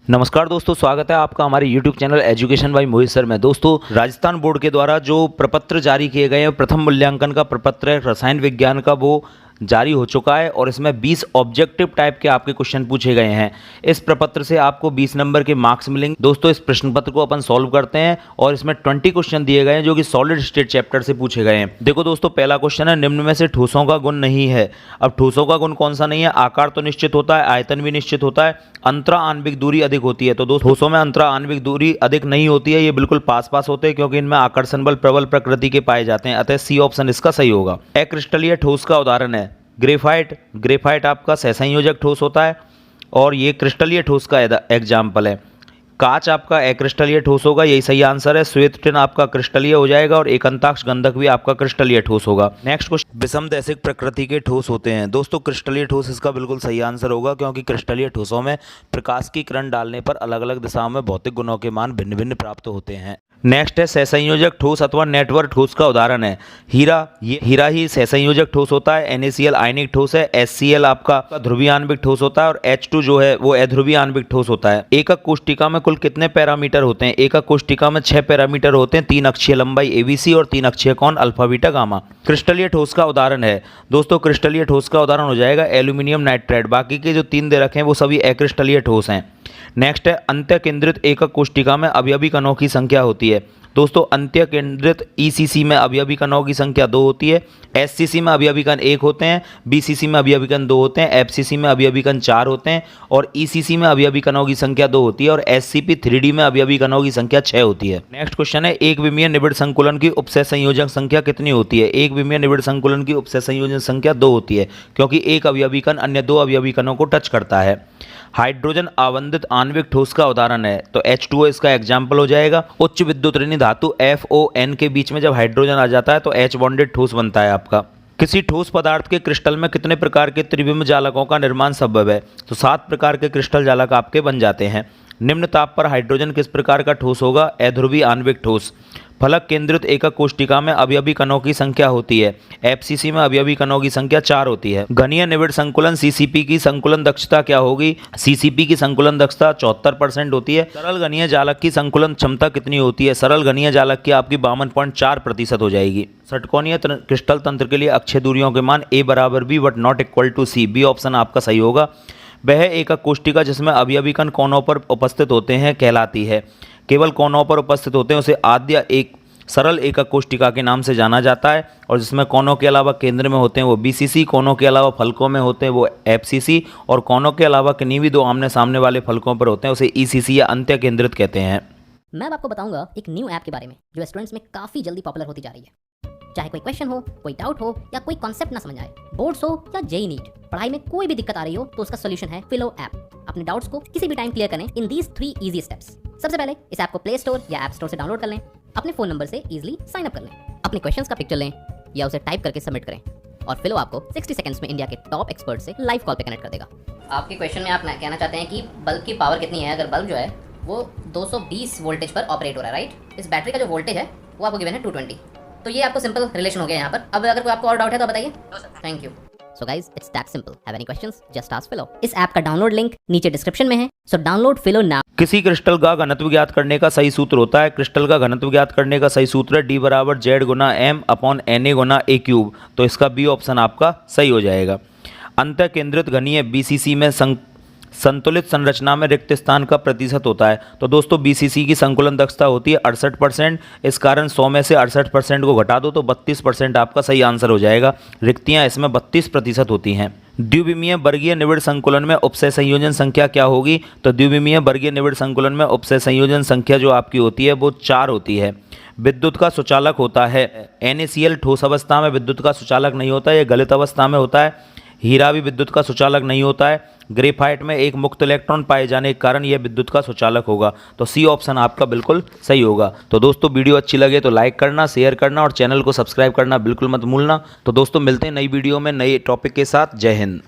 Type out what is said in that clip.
नमस्कार दोस्तों, स्वागत है आपका हमारे YouTube channel education by Mohit sir में। दोस्तों, राजस्थान बोर्ड के द्वारा जो प्रपत्र जारी किए गए हैं, प्रथम मूल्यांकन का प्रपत्र है रसायन विज्ञान का, वो जारी हो चुका है और इसमें 20 ऑब्जेक्टिव टाइप के आपके क्वेश्चन पूछे गए हैं। इस प्रपत्र से आपको 20 नंबर के मार्क्स मिलेंगे। दोस्तों, इस प्रश्न पत्र को अपन सॉल्व करते हैं और इसमें 20 क्वेश्चन दिए गए हैं जो कि सॉलिड स्टेट चैप्टर से पूछे गए हैं। देखो दोस्तों, पहला क्वेश्चन है, निम्न में से ठोसों का गुण नहीं है। अब ठोसों का गुण कौन सा नहीं है? आकार तो निश्चित होता है, आयतन भी निश्चित होता है, अंतरा आणविक दूरी अधिक होती है। तो दोस्तों, ठोसों में अंतरा आणविक दूरी अधिक नहीं होती है, ये बिल्कुल पास पास होते हैं क्योंकि इनमें आकर्षण बल प्रबल प्रकृति के पाए जाते हैं। अतः सी ऑप्शन इसका सही होगा। अक्रिस्टलीय ठोस का उदाहरण है ग्रेफाइट आपका सहसंयोजक ठोस होता है और ये क्रिस्टलीय ठोस का एग्जाम्पल है। कांच आपका अक्रिस्टलीय ठोस होगा, यही सही आंसर है। श्वेत टिन आपका क्रिस्टलीय हो जाएगा और एकांताक्ष गंधक भी आपका क्रिस्टलीय ठोस होगा। नेक्स्ट क्वेश्चन, विषमदैशिक प्रकृति के ठोस होते हैं। दोस्तों, क्रिस्टलीय ठोस इसका बिल्कुल सही आंसर होगा क्योंकि क्रिस्टलीय ठोसों में प्रकाश की किरण डालने पर अलग अलग दिशाओं में भौतिक गुणों के मान भिन्न भिन्न प्राप्त होते हैं। नेक्स्ट है सहसंयोजक ठोस अथवा नेटवर्क ठोस का उदाहरण है हीरा ही सहसंयोजक ठोस होता है। NaCl आयनिक ठोस है। HCl आपका ध्रुवीय आणविक ठोस होता है और H2 जो है वो अध्रुवीय आणविक ठोस होता है। एकक कोष्टिका में कुल कितने पैरामीटर होते हैं? एकक कोष्टिका में 6 पैरामीटर होते हैं। 3 अक्षीय लंबाई ABC और 3 अक्षीय कोण अल्फा बीटा गामा। क्रिस्टलीय ठोस का उदाहरण है दोस्तों, क्रिस्टलीय ठोस का उदाहरण हो जाएगा एल्यूमिनियम नाइट्राइड। बाकी के जो 3 दे रखे हैं वो सभी अक्रिस्टलीय ठोस हैं। नेक्स्ट है, अंत्य केंद्रित एकक कोष्टिका में अवयवी कणों की संख्या होती है। दोस्तों, अंत्य केंद्रित ECC में अवयवी कणों की संख्या 2 होती है। SCC में अवयवी कण 1 होते हैं। BCC में अवयवी कण 2 होते हैं। FCC में अवयवी कण 4 होते हैं और ECC में अवयवी कणों की संख्या 2 होती है और SCP-3D में अवयवी कणों की संख्या 6 होती है। नेक्स्ट क्वेश्चन है, एक विमीय निबिड़ संकुलन की उपसय संयोजन संख्या कितनी होती है? एक विमीय निबिड़ संकुलन की उपसय संयोजन संख्या 2 होती है क्योंकि एक अवयवी कण अन्य 2 अवयवी कणों को टच करता है। हाइड्रोजन आवंदित आणविक ठोस का उदाहरण है तो H2O इसका एग्जाम्पल हो जाएगा। उच्च विद्युत ऋणी धातु FON के बीच में जब हाइड्रोजन आ जाता है तो H बॉन्डेड ठोस बनता है आपका। किसी ठोस पदार्थ के क्रिस्टल में कितने प्रकार के त्रिविम जालकों का निर्माण संभव है? तो 7 प्रकार के क्रिस्टल जालक आपके बन जाते हैं। निम्न ताप पर हाइड्रोजन किस प्रकार का ठोस होगा? अध्रुवीय आणविक ठोस। फलक केंद्रित एकक कोष्टिका में अवयवी कणों की संख्या होती है। FCC में अवयवी कणों की संख्या 4 होती है। घनीय निबिड़ संकुलन CCP की संकुलन दक्षता क्या होगी? CCP की संकुलन दक्षता 74% होती है। सरल घनीय जालक की संकुलन क्षमता कितनी होती है? सरल घनीय जालक की आपकी 52.4% हो जाएगी। षटकोणीय क्रिस्टल तंत्र के लिए अक्षय दूरियों के मान A बराबर B but not equal to C। B option आपका सही होगा। वह एकक कोष्टिका जिसमें अवयवी कण कोनों पर उपस्थित होते हैं कहलाती है। केवल कोनों पर उपस्थित होते हैं उसे आद्य एक सरल एकक कोष्टिका के नाम से जाना जाता है और जिसमें कोनों के अलावा केंद्र में होते हैं वो BCC, कोनों के अलावा फलकों में होते हैं वो FCC और कोनों के अलावा किन्हीं भी 2 आमने सामने वाले फलकों पर होते हैं उसे ECC या अंत्य केंद्रित कहते हैं। मैं अब आपको बताऊंगा एक न्यू ऐप के बारे में जो स्टूडेंट्स में काफी जल्दी पॉपुलर होती जा रही है। चाहे कोई क्वेश्चन हो, कोई डाउट हो या कोई कॉन्सेप्ट ना समझ आए, बोर्ड्स हो या JEE नीट, पढ़ाई में कोई भी दिक्कत आ रही हो तो उसका सोल्यूशन है फिलो ऐप। अपने डाउट्स को किसी भी टाइम क्लियर करें इन दीज 3 इजी स्टेप्स। सबसे पहले इस ऐप को प्ले स्टोर या ऐप स्टोर से डाउनलोड कर लें। अपने फोन नंबर से इजीली साइन अप कर लें। अपने क्वेश्चंस का पिक्चर लें या उसे टाइप करके सबमिट करें और फिलो आपको 60 सेकंड्स में इंडिया के टॉप एक्सपर्ट से लाइव कॉल पे कनेक्ट कर देगा। आपके क्वेश्चन में आप कहना चाहते हैं कि बल्ब की पावर कितनी है। अगर बल्ब जो है वो 220 वोल्टेज पर ऑपरेट हो रहा है, राइट। इस बैटरी का जो वोल्टेज है वो आपको गिवन है 220। तो ये आपको सिंपल रिलेशन हो गया यहाँ पर। अब अगर कोई आपको और डाउट है तो बताइए। Thank you. So guys, it's that simple. Have any questions just ask फिलो। इस ऐप का डाउनलोड लिंक नीचे डिस्क्रिप्शन में है, सो डाउनलोड फिलो नाउ। किसी क्रिस्टल का घनत्व ज्ञात करने का सही सूत्र होता है। क्रिस्टल का घनत्व ज्ञात करने का सही सूत्र है D बराबर Z Guna M upon Na Guna A cube. तो इसका B ऑप्शन आपका सही हो जाएगा। अंतः केंद्रित घनीय BCC में संतुलित संरचना में रिक्त स्थान का प्रतिशत होता है। तो दोस्तों, BCC की संकुलन दक्षता होती है 68%। इस कारण 100 में से 68% को घटा दो तो 32% आपका सही आंसर हो जाएगा। रिक्तियां इसमें 32% होती हैं। द्विविमीय वर्गीय निबिड़ संकुलन में उपसय संयोजन संख्या क्या होगी? तो द्विविमीय वर्गीय निबिड़ संकुलन में उपसय संयोजन संख्या जो आपकी होती है वो 4 होती है। विद्युत का सुचालक होता है NaCl। ठोस अवस्था में विद्युत का सुचालक नहीं होता, यह गलित अवस्था में होता है। हीरा भी विद्युत का सुचालक नहीं होता है। ग्रेफाइट में एक मुक्त इलेक्ट्रॉन पाए जाने के कारण यह विद्युत का सुचालक होगा। तो C ऑप्शन आपका बिल्कुल सही होगा। तो दोस्तों, वीडियो अच्छी लगे तो लाइक करना, शेयर करना और चैनल को सब्सक्राइब करना बिल्कुल मत भूलना। तो दोस्तों, मिलते हैं नई वीडियो में नए टॉपिक के साथ। जय हिंद।